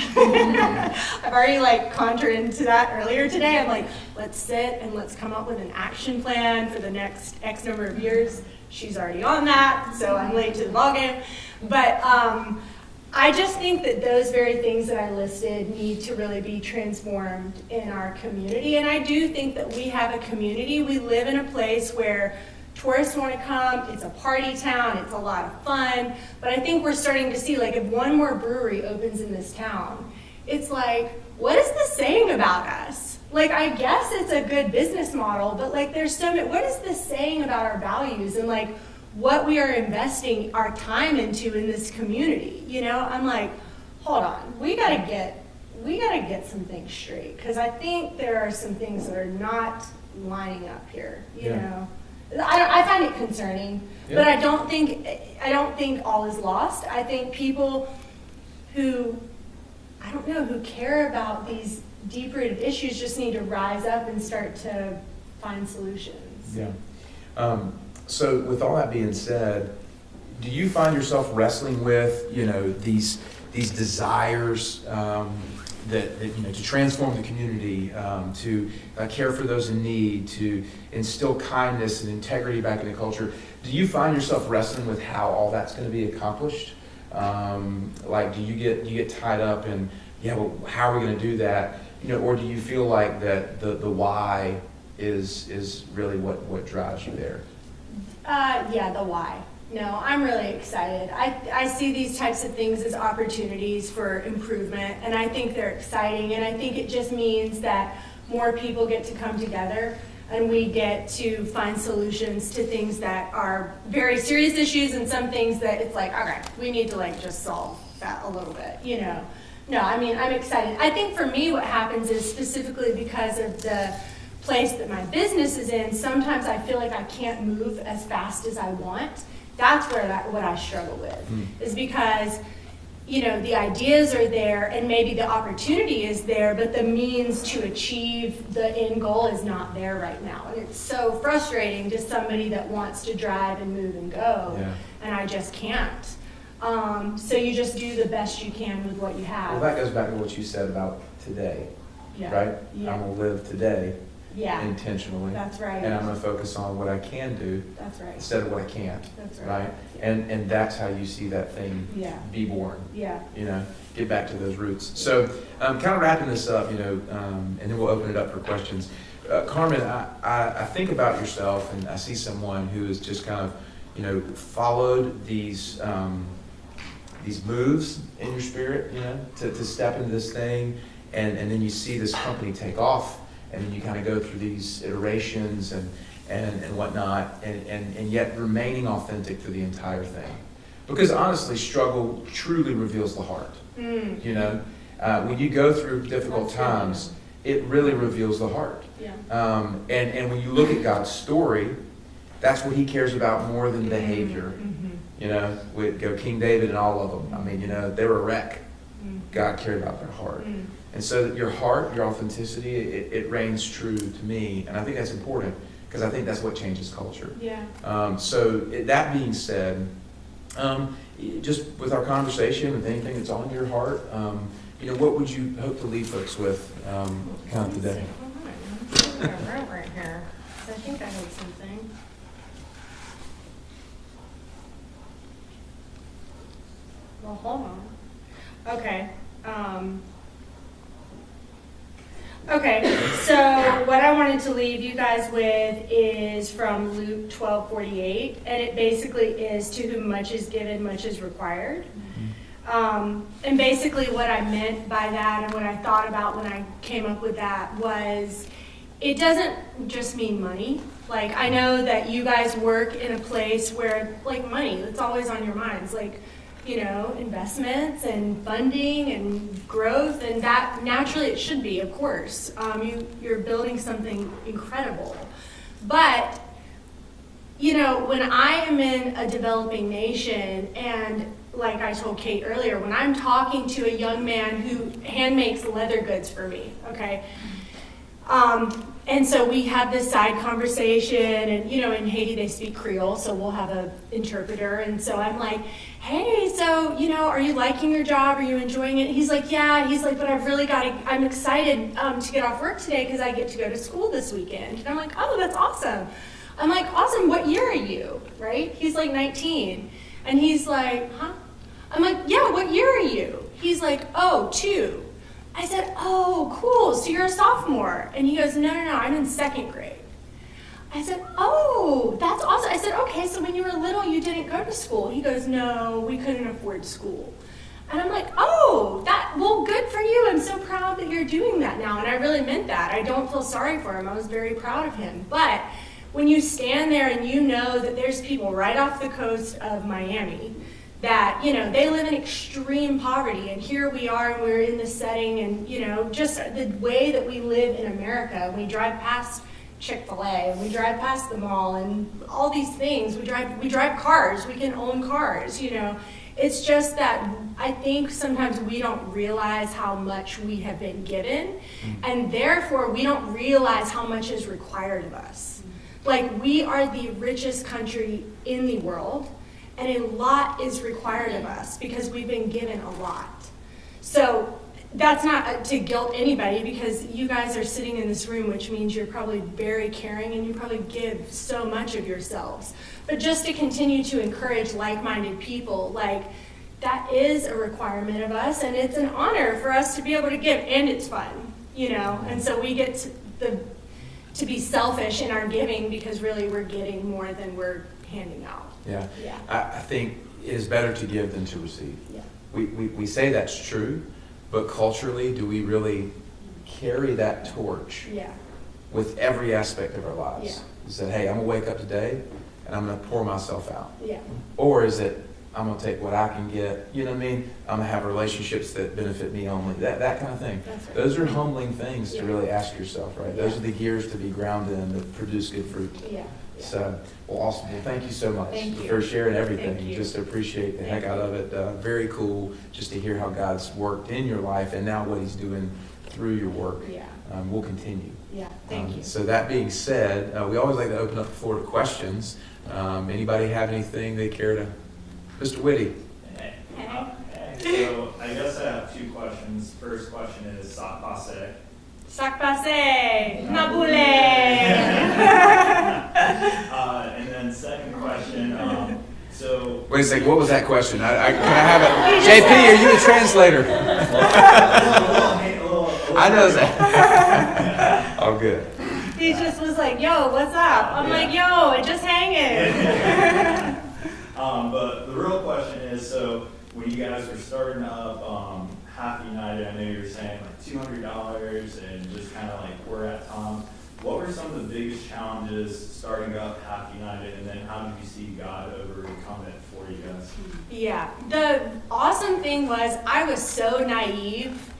Speaker 3: I've already conjured into that earlier today. I'm like, let's sit and let's come up with an action plan for the next X number of years. She's already on that, so I'm late to the ballgame. But I just think that those very things that I listed need to really be transformed in our community. And I do think that we have a community. We live in a place where tourists want to come. It's a party town. It's a lot of fun. But I think we're starting to see, if one more brewery opens in this town, it's like, what is this saying about us? I guess it's a good business model, but there's so many, what is this saying about our values and what we are investing our time into in this community? I'm like, hold on, we gotta get some things straight, because I think there are some things that are not lining up here. You know, I find it concerning, but I don't think all is lost. I think people who care about these deep-rooted issues just need to rise up and start to find solutions.
Speaker 1: Yeah. So with all that being said, do you find yourself wrestling with, these desires that to transform the community, to care for those in need, to instill kindness and integrity back in the culture? Do you find yourself wrestling with how all that's going to be accomplished? Do you get tied up in, well, how are we going to do that? Or do you feel like that the why is really what drives you there?
Speaker 3: The why. No, I'm really excited. I see these types of things as opportunities for improvement, and I think they're exciting, and I think it just means that more people get to come together and we get to find solutions to things that are very serious issues and some things that it's like, okay, we need to just solve that a little bit, No, I mean, I'm excited. I think for me what happens is specifically because of the place that my business is in, sometimes I feel like I can't move as fast as I want. That's what I struggle with, is because, the ideas are there and maybe the opportunity is there, but the means to achieve the end goal is not there right now. And it's so frustrating to somebody that wants to drive and move and go, and I just can't. So you just do the best you can with what you have.
Speaker 1: Well, that goes back to what you said about today, right?
Speaker 3: Yeah.
Speaker 1: I'm going to live today.
Speaker 3: Yeah.
Speaker 1: Intentionally.
Speaker 3: That's right.
Speaker 1: And I'm going to focus on what I can do.
Speaker 3: That's right.
Speaker 1: Instead of what I can't.
Speaker 3: That's right.
Speaker 1: And that's how you see that thing be born.
Speaker 3: Yeah.
Speaker 1: Get back to those roots. So kind of wrapping this up, and then we'll open it up for questions. Carmin, I think about yourself and I see someone who has just kind of, followed these moves in your spirit, to step into this thing, and then you see this company take off. And then you kind of go through these iterations and whatnot, and yet remaining authentic through the entire thing. Because honestly, struggle truly reveals the heart. When you go through difficult times, it really reveals the heart.
Speaker 3: Yeah.
Speaker 1: And when you look at God's story, that's what he cares about more than behavior. We go King David and all of them. I mean, they were a wreck. God cared about their heart. And so that your heart, your authenticity, it reigns true to me. And I think that's important because I think that's what changes culture.
Speaker 3: Yeah.
Speaker 1: So that being said, just with our conversation, with anything that's on your heart, what would you hope to leave folks with kind of today?
Speaker 3: Right here. I think I heard something. Well, hold on. Okay. So what I wanted to leave you guys with is from Luke 12:48, and it basically is, to whom much is given, much is required. And basically what I meant by that and what I thought about when I came up with that was, it doesn't just mean money. I know that you guys work in a place where, money, it's always on your minds. Investments and funding and growth, and that naturally it should be, of course. You're building something incredible. But, when I am in a developing nation, and like I told Kate earlier, when I'm talking to a young man who hand makes leather goods for me, okay? And so we have this side conversation, and in Haiti they speak Creole, so we'll have an interpreter. And so I'm like, hey, so are you liking your job? Are you enjoying it? He's like, yeah. He's like, but I'm excited to get off work today because I get to go to school this weekend. And I'm like, oh, that's awesome. I'm like, awesome. What year are you? Right? He's like 19, and he's like, huh? I'm like, yeah. What year are you? He's like, oh, 2. I said, oh, cool, so you're a sophomore. And he goes, no, I'm in 2nd grade. I said, oh, that's awesome. I said, okay, so when you were little, you didn't go to school. He goes, no, we couldn't afford school. And I'm like, oh, well, good for you. I'm so proud that you're doing that now. And I really meant that. I don't feel sorry for him. I was very proud of him. But when you stand there and you know that there's people right off the coast of Miami that, they live in extreme poverty, and here we are, and we're in this setting, and, just the way that we live in America, we drive past Chick-fil-A, and we drive past the mall, and all these things, we drive cars, we can own cars, It's just that I think sometimes we don't realize how much we have been given, and therefore we don't realize how much is required of us. Like, we are the richest country in the world, and a lot is required of us because we've been given a lot. So that's not to guilt anybody, because you guys are sitting in this room, which means you're probably very caring and you probably give so much of yourselves. But just to continue to encourage like-minded people, like, that is a requirement of us, and it's an honor for us to be able to give, and it's fun, you know? And so we get to be selfish in our giving, because really we're getting more than we're handing out.
Speaker 1: Yeah.
Speaker 3: Yeah.
Speaker 1: I think it is better to give than to receive.
Speaker 3: Yeah.
Speaker 1: We say that's true, but culturally, do we really carry that torch
Speaker 3: Yeah.
Speaker 1: with every aspect of our lives?
Speaker 3: Yeah.
Speaker 1: You said, hey, I'm going to wake up today and I'm going to pour myself out.
Speaker 3: Yeah.
Speaker 1: Or is it, I'm going to take what I can get, you know what I mean? I'm going to have relationships that benefit me only, that kind of thing.
Speaker 3: That's right.
Speaker 1: Those are humbling things to
Speaker 3: Yeah.
Speaker 1: really ask yourself, right? Those
Speaker 3: Yeah.
Speaker 1: are the gears to be grounded in that produce good fruit.
Speaker 3: Yeah.
Speaker 1: So, well, awesome. Well, thank you so much
Speaker 3: Thank you.
Speaker 1: for sharing everything.
Speaker 3: Thank you.
Speaker 1: Just appreciate the
Speaker 3: Thank
Speaker 1: heck out
Speaker 3: you.
Speaker 1: of it. Very cool just to hear how God's worked in your life and now what he's doing through your work.
Speaker 3: Yeah.
Speaker 1: Will continue.
Speaker 3: Yeah. Thank you.
Speaker 1: So that being said, we always like to open up the floor to questions. Anybody have anything they care to? Mr. Whitty.
Speaker 4: Hey. So I guess I have two questions. First question is sac passe.
Speaker 3: Sac passe, Nabule.
Speaker 4: And then second question, so
Speaker 1: Wait a second, what was that question? Can I have it? JP, are you a translator? I know that. Oh, good.
Speaker 3: He just was like, yo, what's up? I'm like, yo, just hanging.
Speaker 4: but the real question is, so when you guys were starting up Half United, I know you were saying like $200 and just kind of like where at Tom. What were some of the biggest challenges starting up Half United, and then how did you see God overcome it for you guys?
Speaker 3: Yeah, the awesome thing was I was so naive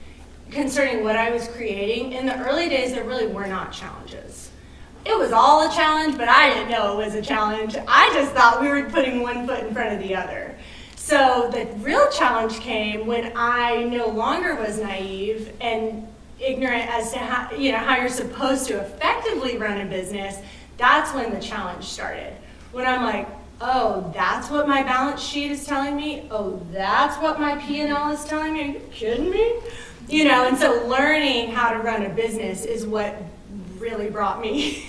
Speaker 3: concerning what I was creating. In the early days, there really were not challenges. It was all a challenge, but I didn't know it was a challenge. I just thought we were putting one foot in front of the other. So the real challenge came when I no longer was naive and ignorant as to how you're supposed to effectively run a business. That's when the challenge started. When I'm like, oh, that's what my balance sheet is telling me? Oh, that's what my P&L is telling me? Are you kidding me? And so learning how to run a business is what really brought me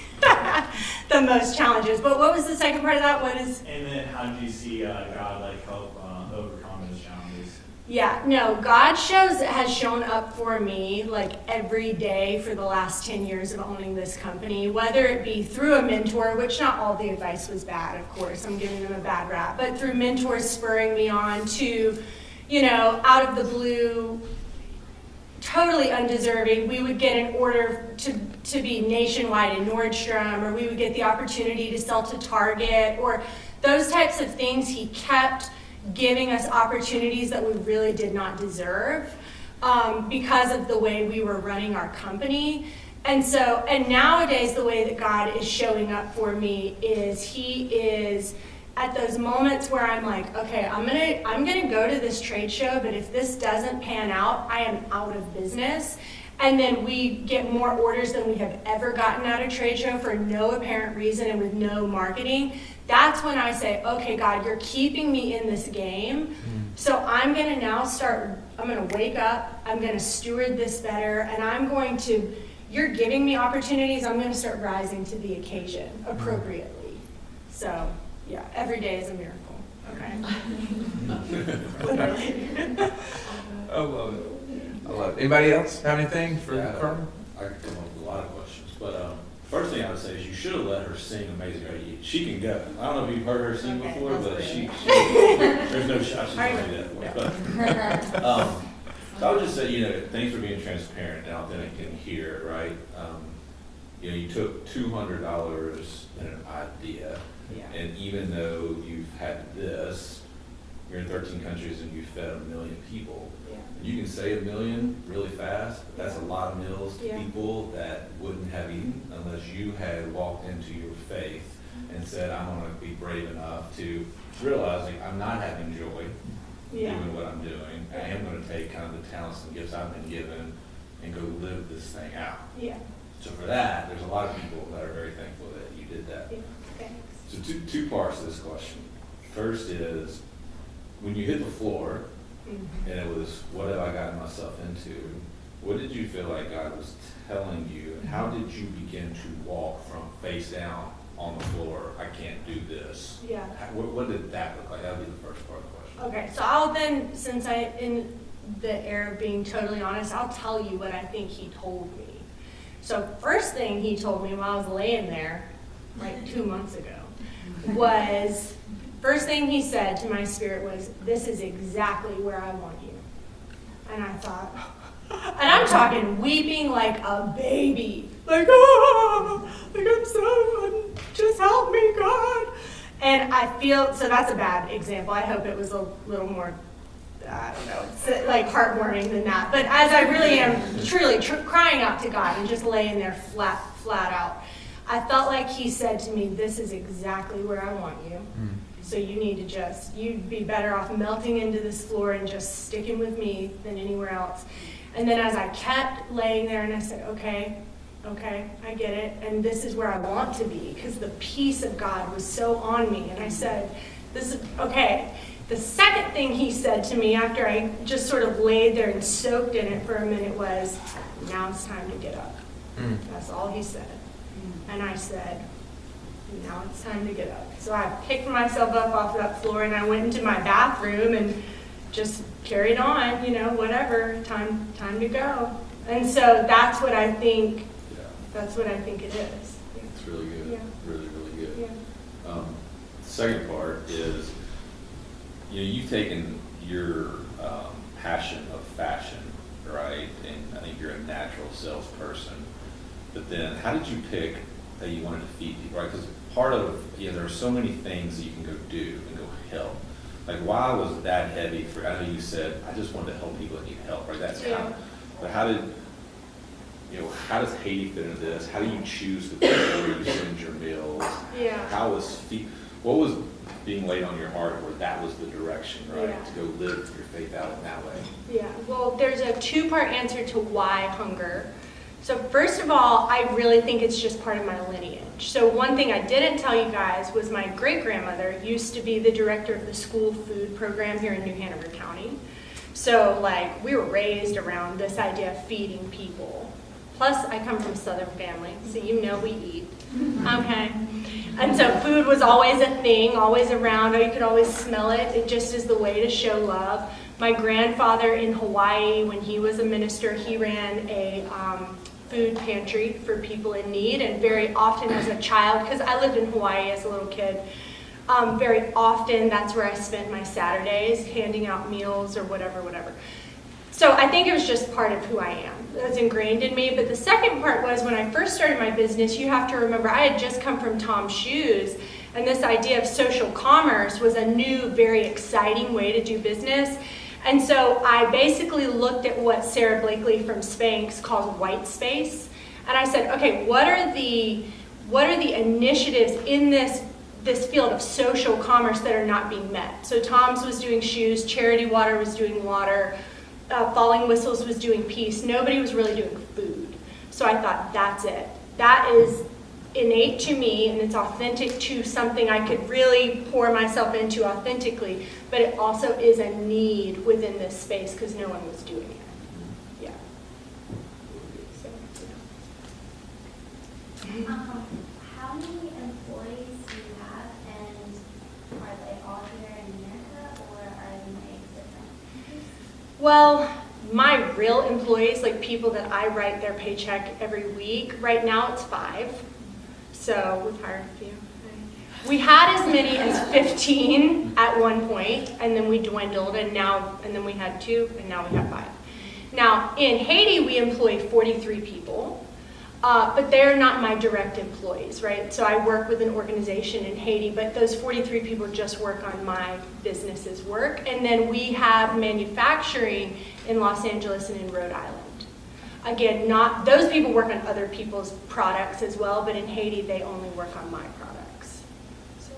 Speaker 3: the most challenges. But what was the second part of that?
Speaker 4: And then how did you see God like help overcome those challenges?
Speaker 3: Yeah, no, God has shown up for me like every day for the last 10 years of owning this company, whether it be through a mentor, which not all the advice was bad, of course, I'm giving them a bad rap, but through mentors spurring me on to, out of the blue, totally undeserving, we would get an order to be nationwide in Nordstrom, or we would get the opportunity to sell to Target, or those types of things. He kept giving us opportunities that we really did not deserve because of the way we were running our company. And nowadays the way that God is showing up for me is he is at those moments where I'm like, okay, I'm gonna go to this trade show, but if this doesn't pan out, I am out of business. And then we get more orders than we have ever gotten at a trade show for no apparent reason and with no marketing. That's when I say, okay, God, you're keeping me in this game. So I'm gonna now I'm gonna wake up, I'm gonna steward this better, and you're giving me opportunities, I'm gonna start rising to the occasion appropriately. So, yeah, every day is a miracle, okay? Literally.
Speaker 1: I love it. Anybody else have anything for Carmin?
Speaker 5: I could come up with a lot of questions, but first thing I would say is you should have let her sing Amazing Grace. She can go. I don't know if you've heard her sing
Speaker 3: Okay,
Speaker 5: before,
Speaker 3: that's
Speaker 5: but
Speaker 3: great.
Speaker 5: there's no shot she's going to do that for us. But, so I would just say, thanks for being transparent and authentic in here, right? You took $200 in an idea,
Speaker 3: Yeah.
Speaker 5: and even though you've had this, you're in 13 countries and you've fed 1 million people.
Speaker 3: Yeah.
Speaker 5: You can say 1 million really fast, but that's a lot of meals to
Speaker 3: Yeah.
Speaker 5: people that wouldn't have eaten unless you had walked into your faith and said, I'm going to be brave enough to realizing I'm not having joy doing what I'm doing. I am going to take kind of the talents and gifts I've been given and go live this thing out.
Speaker 3: Yeah.
Speaker 5: So for that, there's a lot of people that are very thankful that you you did that.
Speaker 3: Yeah, thanks.
Speaker 5: So two parts to this question. First is, when you hit the floor,
Speaker 3: Mhm.
Speaker 5: and it was, what have I gotten myself into? What did you feel like God was telling you? And how did you begin to walk from face down on the floor, I can't do this?
Speaker 3: Yeah.
Speaker 5: What did that look like? That would be the first part of the question.
Speaker 3: Okay, so I'll then, since in the air of being totally honest, I'll tell you what I think he told me. So first thing he told me while I was laying there, like 2 months ago, was, first thing he said to my spirit was, this is exactly where I want you. And I thought, and I'm talking weeping like a baby, like, oh, like I'm so, just help me, God. And I feel, so that's a bad example. I hope it was a little more, I don't know, it's like heartwarming than that. But as I really am truly crying out to God and just laying there flat out, I felt like he said to me, this is exactly where I want you. So you need to just, you'd be better off melting into this floor and just sticking with me than anywhere else. And then as I kept laying there and I said, okay, I get it. And this is where I want to be, because the peace of God was so on me. And I said, this is, okay. The second thing he said to me after I just sort of laid there and soaked in it for a minute was, now it's time to get up. That's all he said. And I said, now it's time to get up. So I picked myself up off that floor and I went into my bathroom and just carried on, whatever, time to go. And so that's what I think, it is.
Speaker 5: It's really good.
Speaker 3: Yeah.
Speaker 5: Really, really good.
Speaker 3: Yeah.
Speaker 5: The second part is, you've taken your passion of fashion, right? And I think you're a natural salesperson. But then how did you pick that you wanted to feed people, right? Because part of, there are so many things that you can go do and go help. Like, why was that heavy for, I know you said, I just wanted to help people that need help, right? That's kind of, but how does Haiti fit into this? How do you choose the people where you send your meals?
Speaker 3: Yeah.
Speaker 5: What was being laid on your heart where that was the direction, right?
Speaker 3: Yeah.
Speaker 5: To go live your faith out in that way.
Speaker 3: Yeah, well, there's a two-part answer to why hunger. So first of all, I really think it's just part of my lineage. So one thing I didn't tell you guys was my great-grandmother used to be the director of the school food program here in New Hanover County. So we were raised around this idea of feeding people. Plus, I come from a Southern family, so we eat. Okay? And so food was always a thing, always around, or you could always smell it. It just is the way to show love. My grandfather in Hawaii, when he was a minister, he ran a food pantry for people in need, and very often as a child, because I lived in Hawaii as a little kid, very often that's where I spent my Saturdays, handing out meals or whatever. So I think it was just part of who I am. That's ingrained in me. But the second part was when I first started my business, you have to remember I had just come from Tom's Shoes, and this idea of social commerce was a new, very exciting way to do business. And so I basically looked at what Sarah Blakely from Spanx calls white space. And I said, okay, what are the initiatives in this field of social commerce that are not being met? So Tom's was doing shoes, Charity Water was doing water, Falling Whistles was doing peace. Nobody was really doing food. So I thought, that's it. That is innate to me, and it's authentic to something I could really pour myself into authentically, but it also is a need within this space because no one was doing it. Yeah. So,
Speaker 6: how many employees do you have, and are they all here in America, or are they different?
Speaker 3: Well, my real employees, like people that I write their paycheck every week, right now it's 5. So we've hired a few. We had as many as 15 at one point, and then we dwindled, and then we had 2, and now we have 5. Now, in Haiti, we employ 43 people, but they're not my direct employees, right? So I work with an organization in Haiti, but those 43 people just work on my business's work. And then we have manufacturing in Los Angeles and in Rhode Island. Again, those people work on other people's products as well, but in Haiti, they only work on my products. So.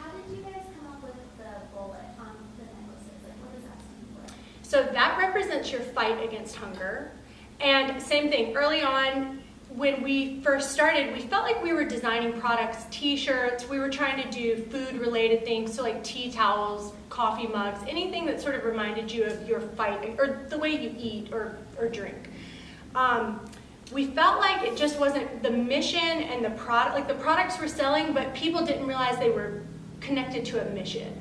Speaker 6: How did you guys come up with the bullet on the necklaces? Like, what does that stand for?
Speaker 3: So that represents your fight against hunger. And same thing, early on, when we first started, we felt like we were designing products, t-shirts, we were trying to do food-related things, so like tea towels, coffee mugs, anything that sort of reminded you of your fight, or the way you eat or drink. We felt like it just wasn't the mission and the product, like the products were selling, but people didn't realize they were connected to a mission.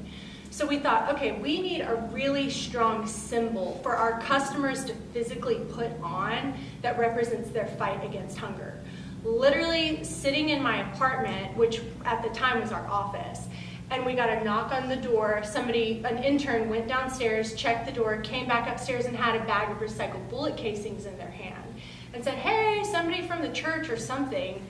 Speaker 3: So we thought, okay, we need a really strong symbol for our customers to physically put on that represents their fight against hunger. Literally sitting in my apartment, which at the time was our office, and we got a knock on the door. An intern went downstairs, checked the door, came back upstairs and had a bag of recycled bullet casings in their hand and said, hey, somebody from the church or something,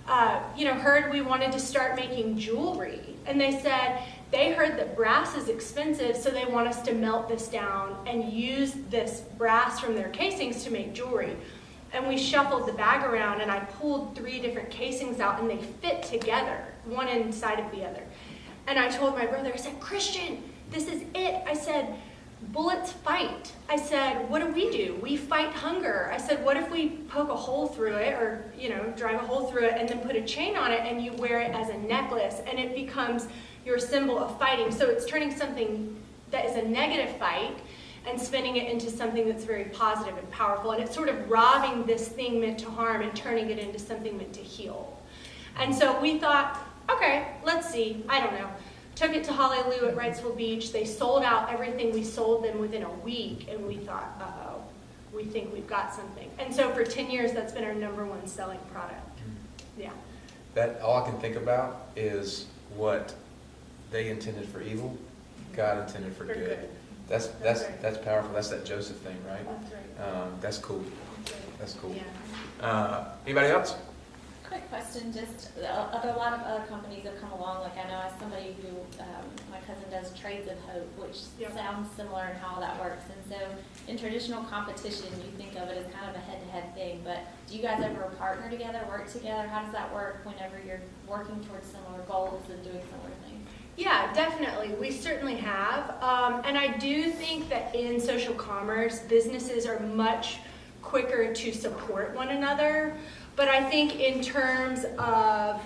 Speaker 3: heard we wanted to start making jewelry. And they said, they heard that brass is expensive, so they want us to melt this down and use this brass from their casings to make jewelry. And we shuffled the bag around, and I pulled 3 different casings out, and they fit together, one inside of the other. And I told my brother, I said, Christian, this is it. I said, bullets fight. I said, what do? We fight hunger. I said, what if we poke a hole through it, or drive a hole through it, and then put a chain on it, and you wear it as a necklace, and it becomes your symbol of fighting. So it's turning something that is a negative fight and spinning it into something that's very positive and powerful. And it's sort of robbing this thing meant to harm and turning it into something meant to heal. And so we thought, okay, let's see. I don't know. Took it to Hallelujah at Wrightsville Beach. They sold out everything. We sold them within a week. And we thought, uh-oh, we think we've got something. And so for 10 years, that's been our #1 selling product. Yeah.
Speaker 1: That all I can think about is what they intended for evil, God intended for good. That's powerful. That's that Joseph thing, right?
Speaker 3: That's right.
Speaker 1: That's cool. That's cool.
Speaker 3: Yeah.
Speaker 1: Anybody else?
Speaker 2: Quick question, just a lot of other companies have come along, like I know as somebody who, my cousin does Trades of Hope, which sounds similar in how that works. And so in traditional competition, you think of it as kind of a head-to-head thing, but do you guys ever partner together, work together? How does that work whenever you're working towards similar goals and doing similar things?
Speaker 3: Yeah, definitely. We certainly have. And I do think that in social commerce, businesses are much quicker to support one another. But I think in terms of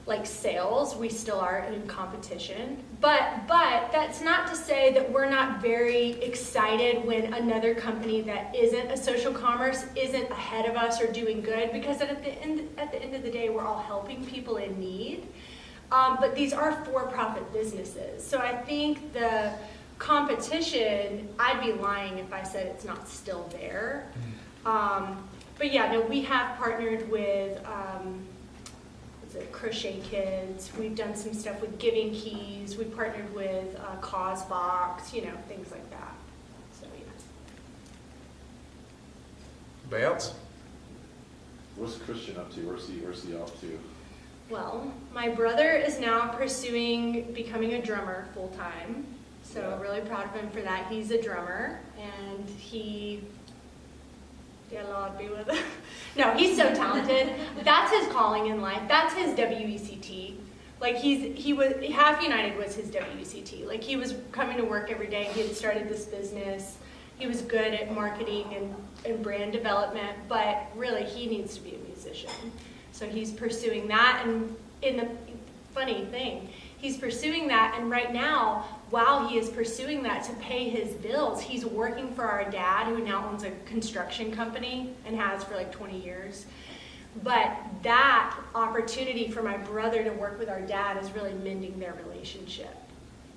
Speaker 3: like sales, we still are in competition. But that's not to say that we're not very excited when another company that isn't a social commerce isn't ahead of us or doing good, because at the end of the day, we're all helping people in need. But these are for-profit businesses. So I think the competition, I'd be lying if I said it's not still there. But yeah, no, we have partnered with Crochet Kids. We've done some stuff with Giving Keys. We partnered with Cause Box, things like that. So yeah.
Speaker 1: Anybody else?
Speaker 7: What's Christian up to? Where's he off to?
Speaker 3: Well, my brother is now pursuing becoming a drummer full-time. So really proud of him for that. He's a drummer, and Lord be with him. No, he's so talented. That's his calling in life. That's his WECT. Like he was Half United was his WECT. Like he was coming to work every day. He had started this business. He was good at marketing and brand development, but really he needs to be a musician. So he's pursuing that, and in the funny thing, he's pursuing that, and right now, while he is pursuing that to pay his bills, he's working for our dad, who now owns a construction company and has for like 20 years. But that opportunity for my brother to work with our dad is really mending their relationship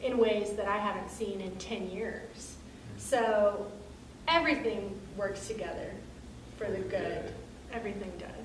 Speaker 3: in ways that I haven't seen in 10 years. So everything works together for the good. Everything does.